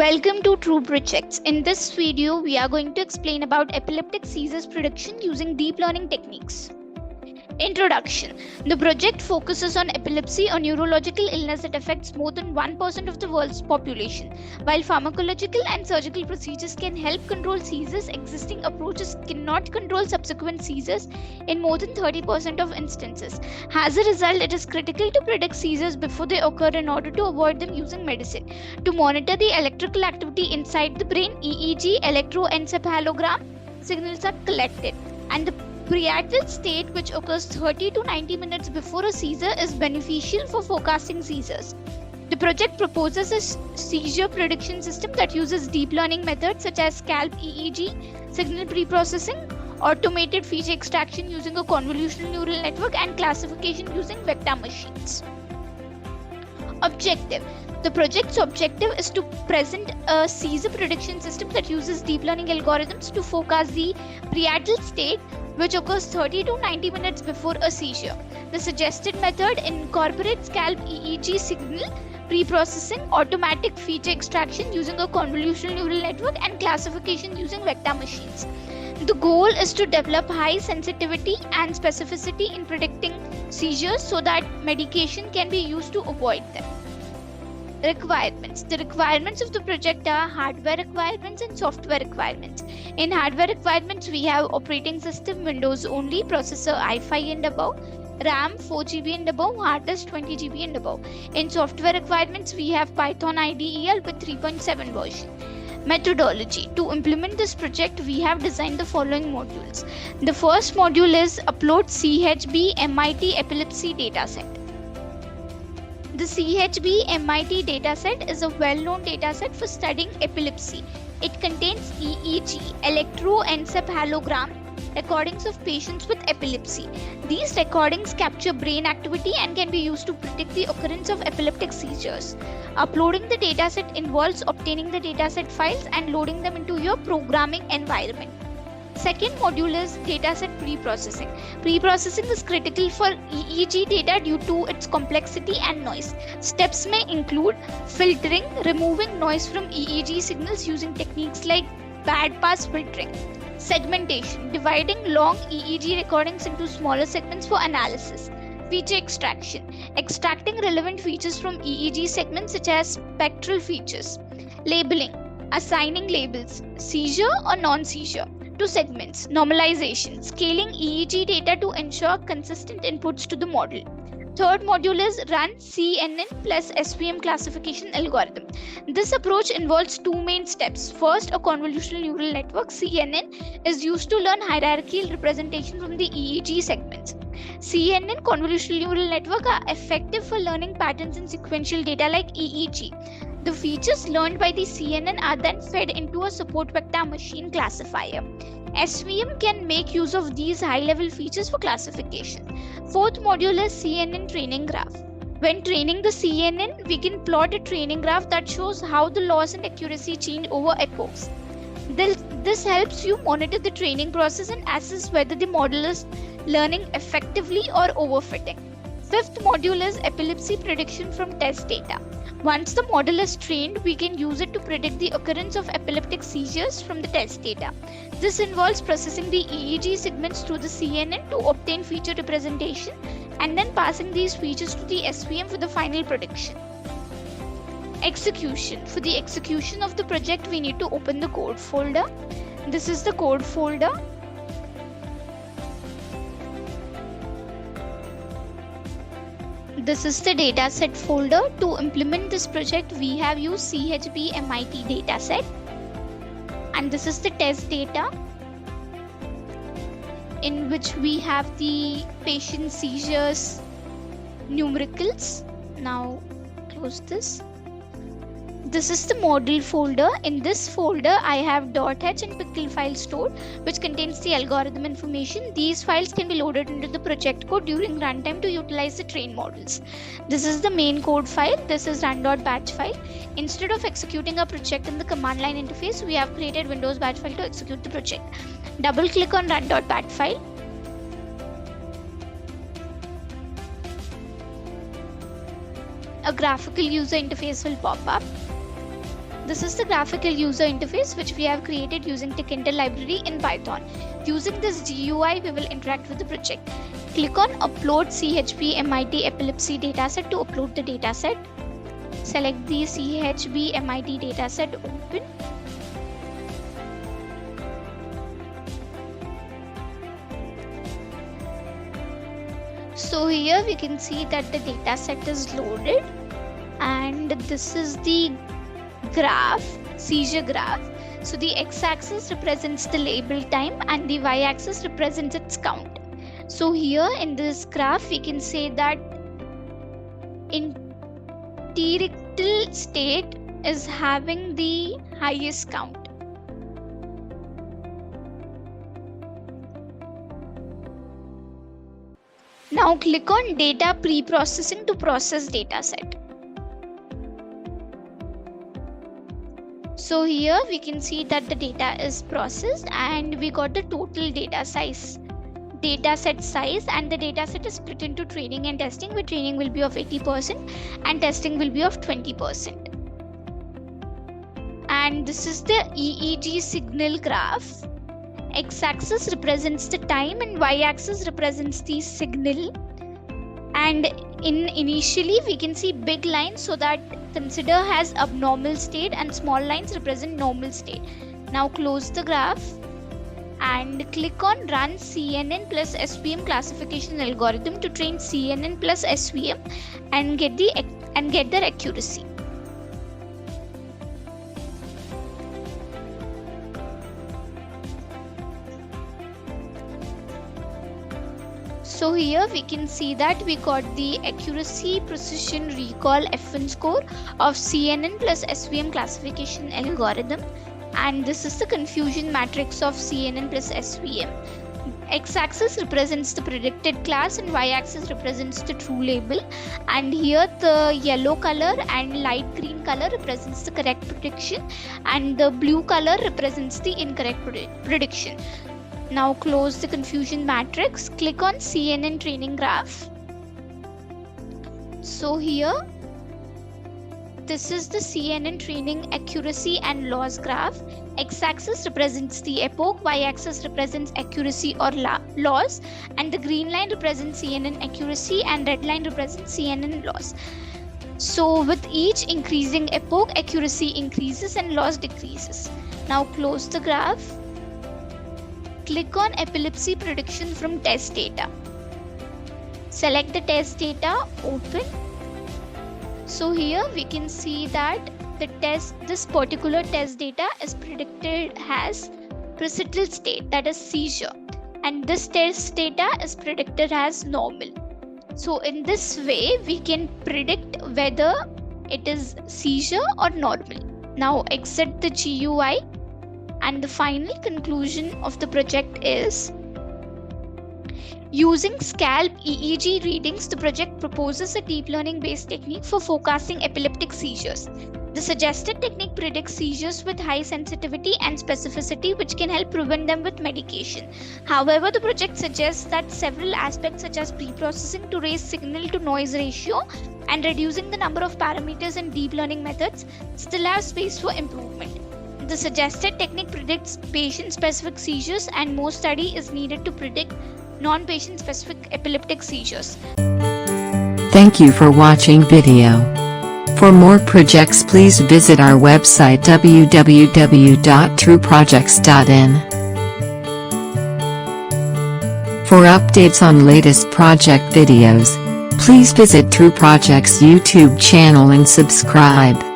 Welcome to True Projects. In this video, we are going to explain about epileptic seizures prediction using deep learning techniques. Introduction. The project focuses on epilepsy, a neurological illness that affects more than 1% of the world's population. While pharmacological and surgical procedures can help control seizures, existing approaches cannot control subsequent seizures in more than 30% of instances. As a result, it is critical to predict seizures before they occur in order to avoid them using medicine. To monitor the electrical activity inside the brain, EEG, electroencephalogram signals are collected, and the parietal state, which occurs 30 to 90 minutes before a seizure, is beneficial for forecasting seizures. The project proposes a seizure prediction system that uses deep learning methods such as scalp EEG, signal preprocessing, automated feature extraction using a convolutional neural network, and classification using vector machines. Objective. The project's objective is to present a seizure prediction system that uses deep learning algorithms to forecast the parietal state, which occurs 30 to 90 minutes before a seizure. The suggested method incorporates scalp EEG signal preprocessing, automatic feature extraction using a convolutional neural network, and classification using vector machines. The goal is to develop high sensitivity and specificity in predicting seizures so that medication can be used to avoid them. Requirements. The requirements of the project are hardware requirements and software requirements. In hardware requirements, we have operating system Windows only, processor i5 and above, RAM 4 GB and above, hard disk 20 GB and above. In software requirements, we have Python IDEL with 3.7 version. Methodology. To implement this project, we have designed the following modules. The first module is Upload CHB MIT Epilepsy Dataset. The CHB MIT dataset is a well-known dataset for studying epilepsy. It contains EEG, electroencephalogram, recordings of patients with epilepsy. These recordings capture brain activity and can be used to predict the occurrence of epileptic seizures. Uploading the dataset involves obtaining the dataset files and loading them into your programming environment. Second module is dataset preprocessing. Preprocessing is critical for EEG data due to its complexity and noise. Steps may include filtering, removing noise from EEG signals using techniques like bandpass filtering. Segmentation, dividing long EEG recordings into smaller segments for analysis. Feature extraction, extracting relevant features from EEG segments such as spectral features. Labeling, assigning labels, seizure or non-seizure to segments. Normalization, scaling EEG data to ensure consistent inputs to the model. Third module is Run CNN plus SVM classification algorithm. This approach involves two main steps. First, a convolutional neural network CNN is used to learn hierarchical representation from the EEG segments. CNN convolutional neural network are effective for learning patterns in sequential data like EEG. The features learned by the CNN are then fed into a support vector machine classifier. SVM can make use of these high-level features for classification. Fourth module is CNN training graph. When training the CNN, we can plot a training graph that shows how the loss and accuracy change over epochs. This helps you monitor the training process and assess whether the model is learning effectively or overfitting. Fifth module is epilepsy prediction from test data. Once the model is trained, we can use it to predict the occurrence of epileptic seizures from the test data. This involves processing the EEG segments through the CNN to obtain feature representation and then passing these features to the SVM for the final prediction. Execution. For the execution of the project, we need to open the code folder. This is the code folder. This is the dataset folder. To implement this project, we have used CHB MIT dataset. And this is the test data, in which we have the patient seizures numericals. Now close this. This is the model folder. In this folder, I have .h and pickle file stored, which contains the algorithm information. These files can be loaded into the project code during runtime to utilize the trained models. This is the main code file. This is run.batch file. Instead of executing a project in the command line interface, we have created Windows batch file to execute the project. Double click on run.batch file. A graphical user interface will pop up. This is the graphical user interface which we have created using Tkinter library in Python. Using this GUI, we will interact with the project. Click on Upload CHB MIT Epilepsy dataset to upload the dataset. Select the CHB MIT dataset, open. So here we can see that the dataset is loaded, and this is the graph, seizure graph. So the x-axis represents the label time and the y-axis represents its count. So here in this graph we can say that interictal state is having the highest count. Now click on data pre-processing to process dataset. So here we can see that the data is processed and we got the total data size, dataset size, and the dataset is split into training and testing, where training will be of 80% and testing will be of 20%. And this is the EEG signal graph. X-axis represents the time and y-axis represents the signal. And initially we can see big lines so that consider as abnormal state, and small lines represent normal state. Now close the graph and click on Run CNN plus SVM classification algorithm to train CNN plus SVM and get their accuracy. So here we can see that we got the accuracy, precision, recall, F1 score of CNN plus SVM classification algorithm, and this is the confusion matrix of CNN plus SVM. X-axis represents the predicted class and y-axis represents the true label, and here the yellow color and light green color represents the correct prediction and the blue color represents the incorrect prediction. Now close the confusion matrix, click on CNN training graph. So here this is the CNN training accuracy and loss graph. X-axis represents the epoch, y-axis represents accuracy or loss, and the green line represents CNN accuracy and red line represents CNN loss. So with each increasing epoch, accuracy increases and loss decreases. Now close the graph. Click on epilepsy prediction from test data. Select the test data, open. So here we can see that this particular test data is predicted as parietal state, that is seizure, and this test data is predicted as normal. So in this way we can predict whether it is seizure or normal. Now exit the GUI. And the final conclusion of the project is, using scalp EEG readings, the project proposes a deep learning based technique for forecasting epileptic seizures. The suggested technique predicts seizures with high sensitivity and specificity, which can help prevent them with medication. However, the project suggests that several aspects such as pre-processing to raise signal to noise ratio and reducing the number of parameters in deep learning methods still have space for improvement. The suggested technique predicts patient-specific seizures, and more study is needed to predict non-patient specific epileptic seizures. Thank you for watching video. For more projects, please visit our website www.trueprojects.in. For updates on latest project videos, please visit True Projects YouTube channel and subscribe.